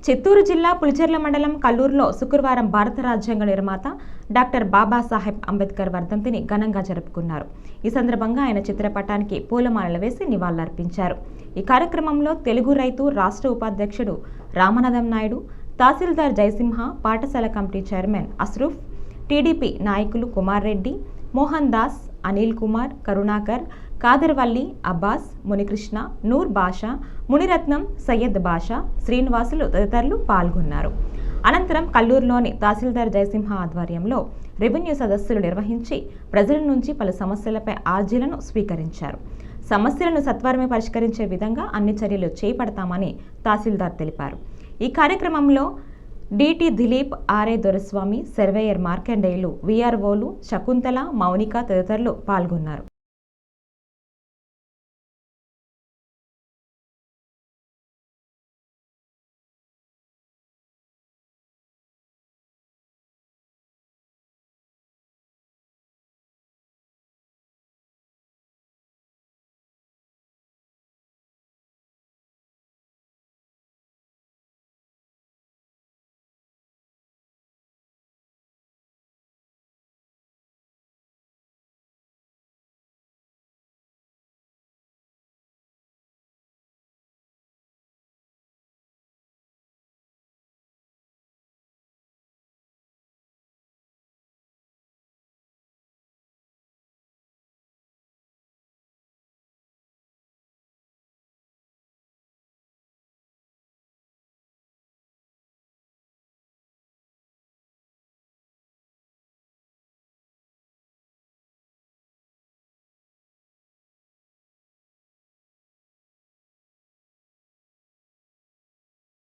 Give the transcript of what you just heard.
చిత్తూరు జిల్లా పులిచెర్ల మండలం కల్లూరులో శుక్రవారం భారత రాజ్యాంగ నిర్మాత డాక్టర్ బాబాసాహెబ్ అంబేద్కర్ వర్ధంతిని ఘనంగా జరుపుకున్నారు. ఈ సందర్భంగా ఆయన చిత్రపటానికి పూలమాలలు వేసి నివాళులర్పించారు. ఈ కార్యక్రమంలో తెలుగు రైతు రాష్ట్ర ఉపాధ్యక్షుడు రామనాథం నాయుడు, తహసీల్దార్ జయసింహ, పాఠశాల కమిటీ చైర్మన్ అస్రఫ్, టీడీపీ నాయకులు కుమార్ రెడ్డి, మోహన్ దాస్, అనిల్ కుమార్, కరుణాకర్, కాదర్వల్లి, అబ్బాస్, మునికృష్ణ, నూర్ బాషా, మునిరత్నం, సయ్యద్ బాషా, శ్రీనివాసులు తదితరులు పాల్గొన్నారు. అనంతరం కల్లూరులోని తహసీల్దార్ జయసింహ ఆధ్వర్యంలో రెవెన్యూ సదస్సులు నిర్వహించి ప్రజల నుంచి పలు సమస్యలపై అర్జీలను స్వీకరించారు. సమస్యలను సత్వరమే పరిష్కరించే విధంగా అన్ని చర్యలు చేపడతామని తహసీల్దార్ తెలిపారు. ఈ కార్యక్రమంలో DT Dilip, RA Doraswamy, surveyor Markandeyulu, వీఆర్ఓలు శకుంతల, మౌనిక తదితరులు పాల్గొన్నారు.